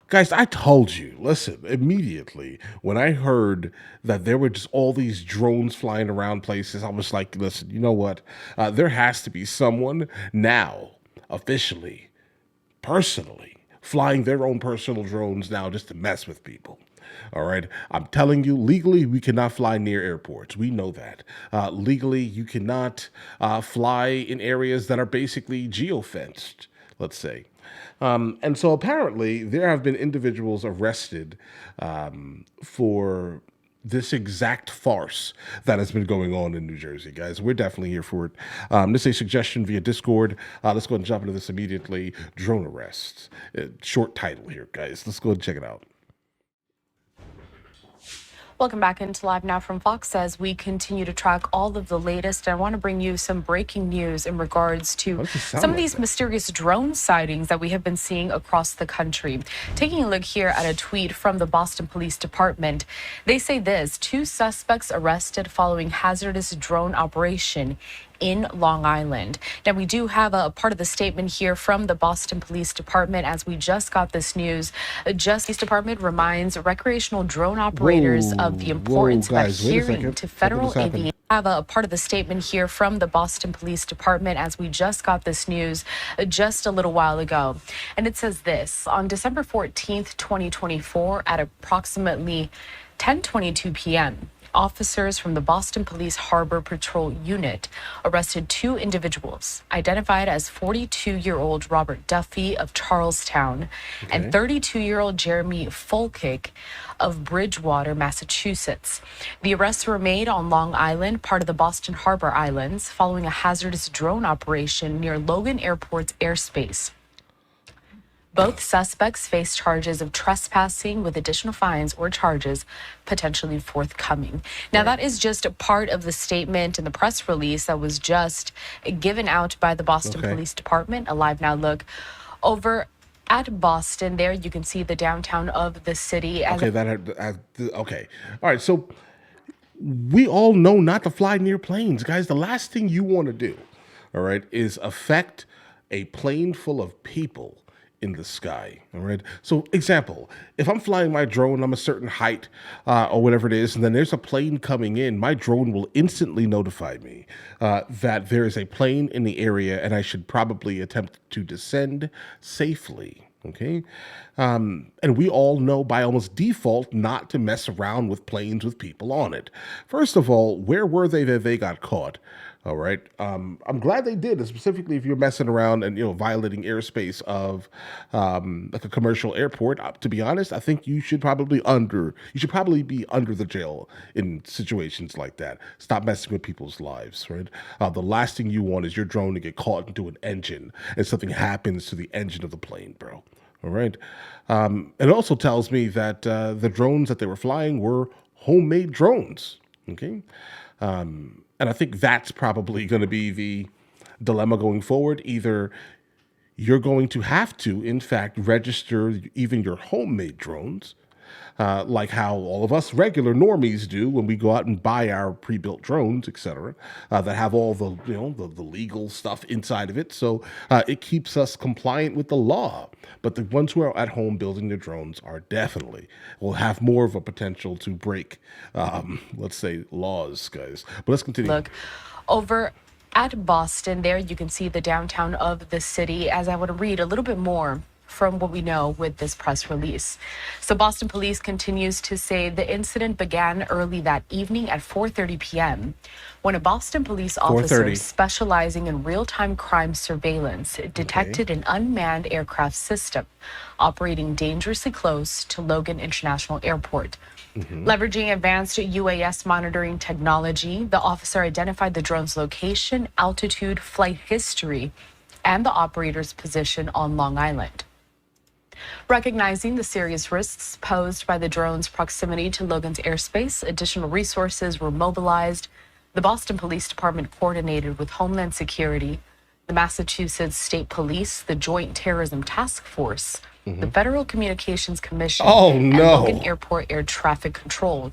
Guys, I told you. Listen, immediately when I heard that there were just all these drones flying around places, I was like, listen, you know what? There has to be someone now, officially, personally, flying their own personal drones now just to mess with people. All right. I'm telling you, legally, we cannot fly near airports. We know that. Legally, you cannot fly in areas that are basically geofenced, let's say. And so apparently, there have been individuals arrested for this exact farce that has been going on in New Jersey, guys. We're definitely here for it. This is a suggestion via Discord. Let's go ahead and jump into this immediately. Drone arrests. Short title here, guys. Let's go ahead and check it out. Welcome back into Live Now from Fox as we continue to track all of the latest. I want to bring you some breaking news in regards to some of these mysterious drone sightings that we have been seeing across the country. Taking a look here at a tweet from the Boston Police Department, they say this: 2 suspects arrested following hazardous drone operation in Long Island. Now, we do have a part of the statement here from the Boston Police Department as we just got this news. The Justice Department reminds recreational drone operators of the importance of adhering to federal aviation. Have a part of the statement here from the Boston Police Department as we just got this news just a little while ago. And it says this: on December 14th, 2024, at approximately 10:22 p.m., officers from the Boston Police Harbor Patrol Unit arrested 2 individuals identified as 42-year-old Robert Duffy of Charlestown and 32-year-old Jeremy Folkick of Bridgewater, Massachusetts. The arrests were made on Long Island, part of the Boston Harbor Islands, following a hazardous drone operation near Logan Airport's airspace. Both suspects face charges of trespassing with additional fines or charges potentially forthcoming. Now, that is just a part of the statement and the press release that was just given out by the Boston Police Department. A Live Now look over at Boston. There you can see the downtown of the city. Okay. All right. So we all know not to fly near planes, guys. The last thing you want to do, all right, is affect a plane full of people in the sky. All right. So, example, if I'm flying my drone, I'm a certain height or whatever it is, and then there's a plane coming in, my drone will instantly notify me that there is a plane in the area and I should probably attempt to descend safely. Okay. And we all know by almost default not to mess around with planes with people on it. First of all, where were they that they got caught? All right. I'm glad they did, specifically if you're messing around and violating airspace of like a commercial airport. To be honest, I think you should probably be under the jail in situations like that. Stop messing with people's lives, right? The last thing you want is your drone to get caught into an engine and something happens to the engine of the plane, bro. All right. It also tells me that the drones that they were flying were homemade drones. Okay. And I think that's probably going to be the dilemma going forward. Either you're going to have to, in fact, register even your homemade drones, like how all of us regular normies do when we go out and buy our pre-built drones, etc., that have all the the legal stuff inside of it. So it keeps us compliant with the law. But the ones who are at home building their drones are definitely will have more of a potential to break, let's say, laws, guys. But let's continue. Look over at Boston. There you can see the downtown of the city. As I want to read a little bit more from what we know with this press release. So Boston Police continues to say the incident began early that evening at 4:30 p.m. when a Boston police officer specializing in real-time crime surveillance detected an unmanned aircraft system operating dangerously close to Logan International Airport. Leveraging advanced UAS monitoring technology, the officer identified the drone's location, altitude, flight history, and the operator's position on Long Island. Recognizing the serious risks posed by the drone's proximity to Logan's airspace, additional resources were mobilized. The Boston Police Department coordinated with Homeland Security, the Massachusetts State Police, the Joint Terrorism Task Force, the Federal Communications Commission, and Logan Airport Air Traffic Control.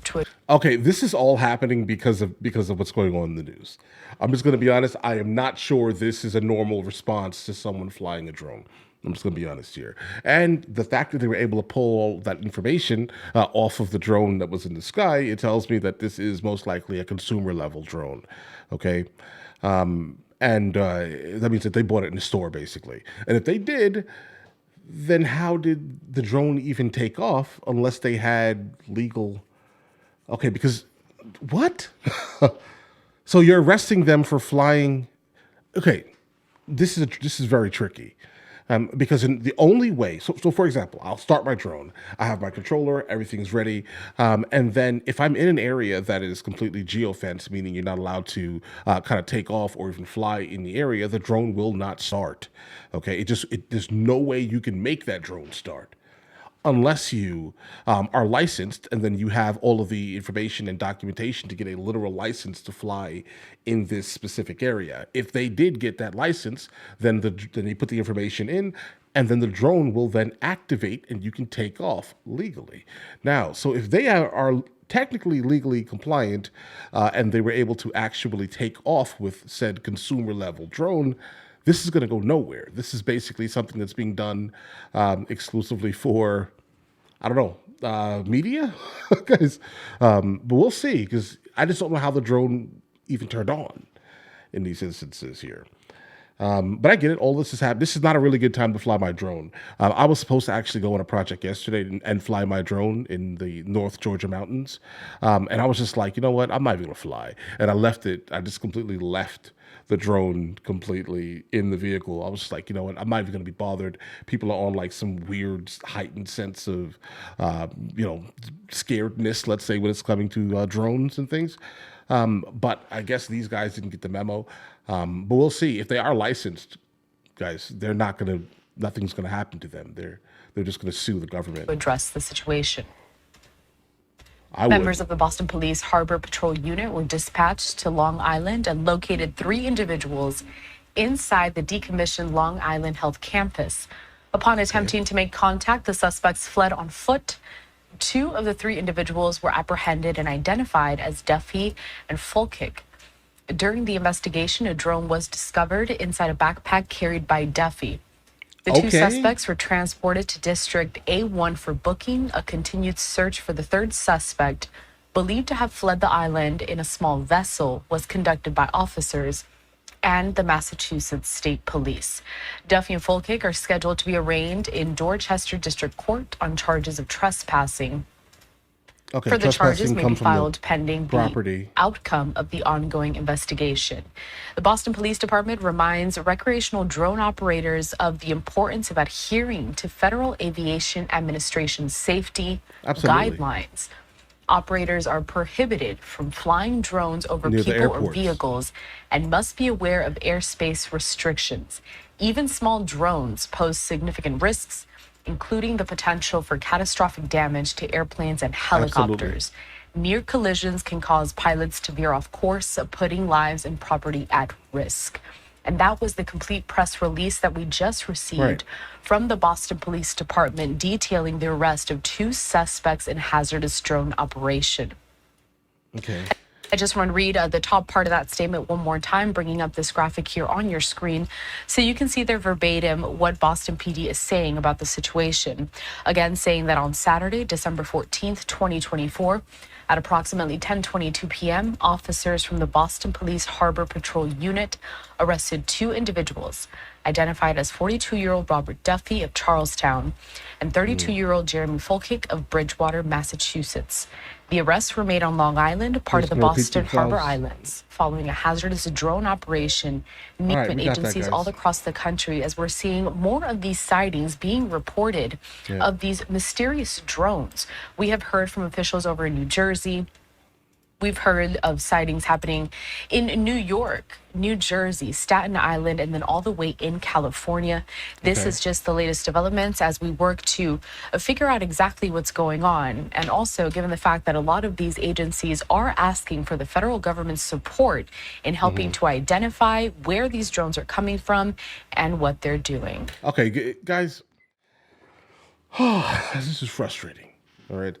Okay, this is all happening because of what's going on in the news. I'm just going to be honest. I am not sure this is a normal response to someone flying a drone. I'm just going to be honest here. And the fact that they were able to pull all that information off of the drone that was in the sky, it tells me that this is most likely a consumer level drone. Okay. And that means that they bought it in the store, basically. And if they did, then how did the drone even take off unless they had legal? Okay, because what? So you're arresting them for flying? Okay, this is very tricky. Because in the only way, so for example, I'll start my drone. I have my controller, everything's ready, and then if I'm in an area that is completely geofenced, meaning you're not allowed to kind of take off or even fly in the area, the drone will not start. Okay, there's no way you can make that drone start unless you are licensed and then you have all of the information and documentation to get a literal license to fly in this specific area. If they did get that license, then then they put the information in, and then the drone will then activate and you can take off legally. Now, so if they are technically legally compliant and they were able to actually take off with said consumer level drone, this is going to go nowhere. This is basically something that's being done exclusively for, I don't know, media, guys. But we'll see, because I just don't know how the drone even turned on in these instances here. But I get it. All this is happening. This is not a really good time to fly my drone. I was supposed to actually go on a project yesterday and fly my drone in the North Georgia mountains. And I was just like, you know what? I'm not even going to fly. And I left it. I just completely left the drone completely in the vehicle. I was just like, you know what? I'm not even going to be bothered. People are on like some weird heightened sense of, scaredness, let's say, when it's coming to drones and things. But I guess these guys didn't get the memo. But we'll see. If they are licensed, guys, nothing's gonna happen to them. They're just gonna sue the government. To address the situation. I Members would. of the Boston Police Harbor Patrol Unit were dispatched to Long Island and located 3 individuals inside the decommissioned Long Island Health Campus. Upon attempting to make contact, the suspects fled on foot. 2 of the 3 individuals were apprehended and identified as Duffy and Fulkick. During the investigation, a drone was discovered inside a backpack carried by Duffy. The 2 suspects were transported to District A1 for booking. A continued search for the 3rd suspect, believed to have fled the island in a small vessel, was conducted by officers and the Massachusetts State Police. Duffy and Fulkick are scheduled to be arraigned in Dorchester District Court on charges of trespassing. Okay, Further charges may be filed pending property. The outcome of the ongoing investigation. The Boston Police Department reminds recreational drone operators of the importance of adhering to Federal Aviation Administration safety guidelines. Operators are prohibited from flying drones over people or vehicles and must be aware of airspace restrictions. Even small drones pose significant risks, including the potential for catastrophic damage to airplanes and helicopters. Near collisions can cause pilots to veer off course, putting lives and property at risk. And that was the complete press release that we just received from the Boston Police Department detailing the arrest of 2 suspects in hazardous drone operation. Okay. I just want to read the top part of that statement one more time, bringing up this graphic here on your screen so you can see there verbatim what Boston PD is saying about the situation. Again, saying that on Saturday, December 14th, 2024, at approximately 10:22 p.m., officers from the Boston Police Harbor Patrol Unit arrested 2 individuals identified as 42-year-old Robert Duffy of Charlestown and 32-year-old Jeremy Fulkick of Bridgewater, Massachusetts. The arrests were made on Long Island, part of the Boston Harbor Islands, following a hazardous drone operation in agencies all across the country, as we're seeing more of these sightings being reported of these mysterious drones. We have heard from officials over in New Jersey. We've heard of sightings happening in New York, New Jersey, Staten Island, and then all the way in California. This is just the latest developments as we work to figure out exactly what's going on. And also, given the fact that a lot of these agencies are asking for the federal government's support in helping to identify where these drones are coming from and what they're doing. Okay, guys, this is frustrating. All right.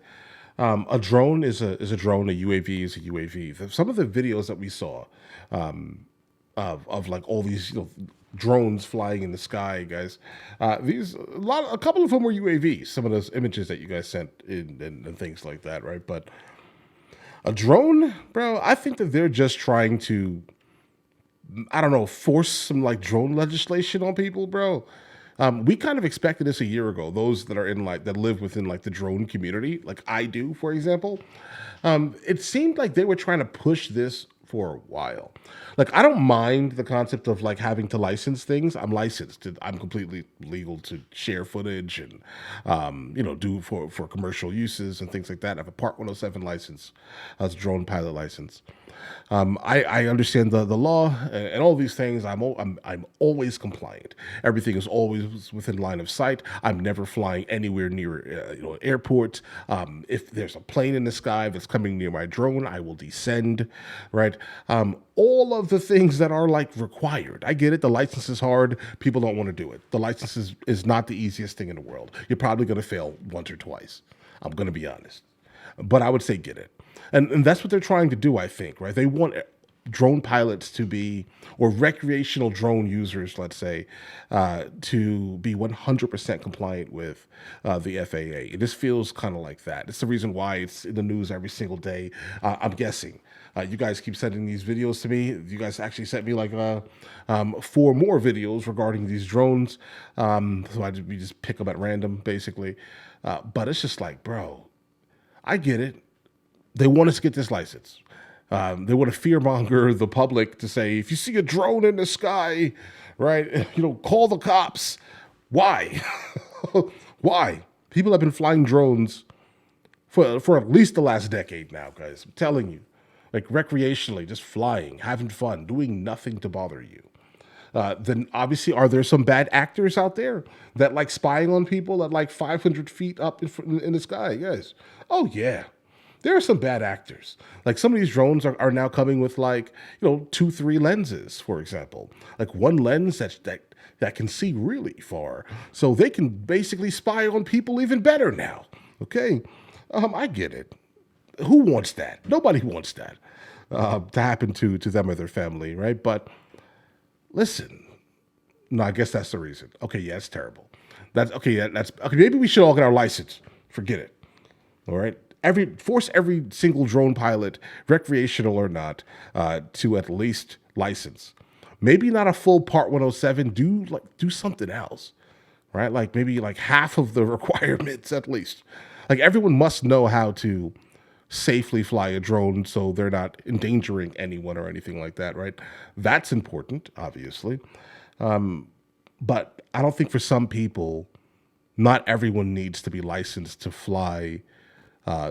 A drone is a drone. A UAV is a UAV. Some of the videos that we saw of like all these drones flying in the sky, guys. A couple of them were UAVs. Some of those images that you guys sent in and things like that, right? But a drone, bro, I think that they're just trying to, I don't know, force some like drone legislation on people, bro. We kind of expected this a year ago. Those that are in like that live within like the drone community, like I do, for example. It seemed like they were trying to push this for a while. Like I don't mind the concept of like having to license things. I'm licensed. I'm completely legal to share footage and do for commercial uses and things like that. I have a Part 107 license, as a drone pilot license. I understand the law and all these things. I'm always compliant. Everything is always within line of sight. I'm never flying anywhere near airport. If there's a plane in the sky that's coming near my drone, I will descend. Right. All of the things that are like required. I get it. The license is hard. People don't want to do it. The license is not the easiest thing in the world. You're probably going to fail once or twice. I'm going to be honest. But I would say get it. And that's what they're trying to do, I think, right? They want drone pilots to be, or recreational drone users, let's say, to be 100% compliant with the FAA. This feels kind of like that. It's the reason why it's in the news every single day. I'm guessing. You guys keep sending these videos to me. You guys actually sent me like 4 more videos regarding these drones. So we just pick them at random, basically. But it's just like, bro, I get it. They want us to get this license. They want to fearmonger the public to say, if you see a drone in the sky, right, call the cops. Why? Why? People have been flying drones for at least the last decade now, guys. I'm telling you, like recreationally, just flying, having fun, doing nothing to bother you. Then obviously, are there some bad actors out there that like spying on people at like 500 feet up in the sky, guys? Oh, yeah. There are some bad actors. Like some of these drones are now coming with like, 2-3 lenses, for example. Like one lens that can see really far. So they can basically spy on people even better now. Okay? I get it. Who wants that? Nobody wants that to happen to them or their family, right? But listen, no, I guess that's the reason. Okay, yeah, it's terrible. That's okay. That's okay. Maybe we should all get our license. Forget it. All right. Force every single drone pilot, recreational or not, to at least license. Maybe not a full Part 107. Do something else, right? Like maybe like half of the requirements at least. Like everyone must know how to safely fly a drone so they're not endangering anyone or anything like that, right? That's important, obviously. But I don't think for some people, not everyone needs to be licensed to fly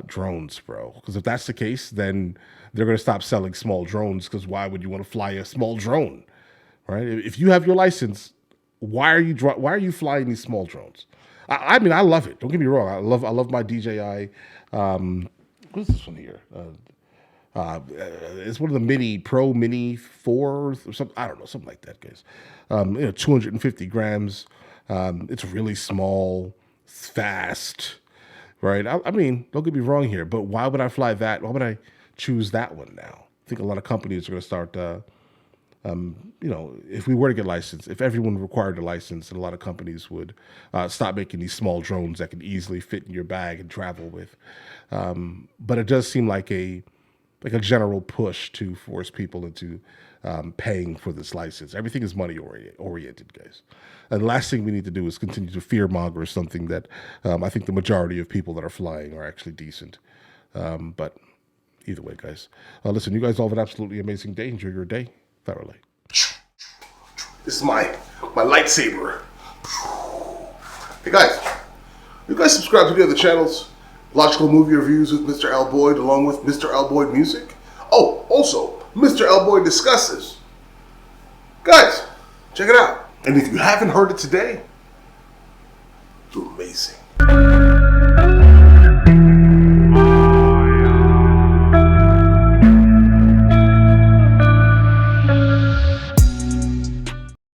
drones, bro. Because if that's the case, then they're going to stop selling small drones. Because why would you want to fly a small drone, right? If you have your license, why are you flying these small drones? I mean, I love it. Don't get me wrong. I love my DJI. What's this one here? It's one of the Mini 4 or something. I don't know, something like that, guys. 250 grams. It's really small. It's fast. Right. I mean, don't get me wrong here, but why would I fly that? Why would I choose that one now? I think a lot of companies are going to start, if we were to get licensed, if everyone required a license, then a lot of companies would stop making these small drones that can easily fit in your bag and travel with. But it does seem like a general push to force people into paying for this license. Everything is money oriented, guys. And the last thing we need to do is continue to fearmonger something that I think the majority of people that are flying are actually decent. But either way, guys, listen, you guys all have an absolutely amazing day. Enjoy your day thoroughly. This is my lightsaber. Hey guys, you guys subscribe to the other channels? Logical Movie Reviews with Mr. L. Boyd, along with Mr. L. Boyd Music. Oh, also, Mr. L. Boyd Discusses. Guys, check it out. And if you haven't heard it today, you're amazing.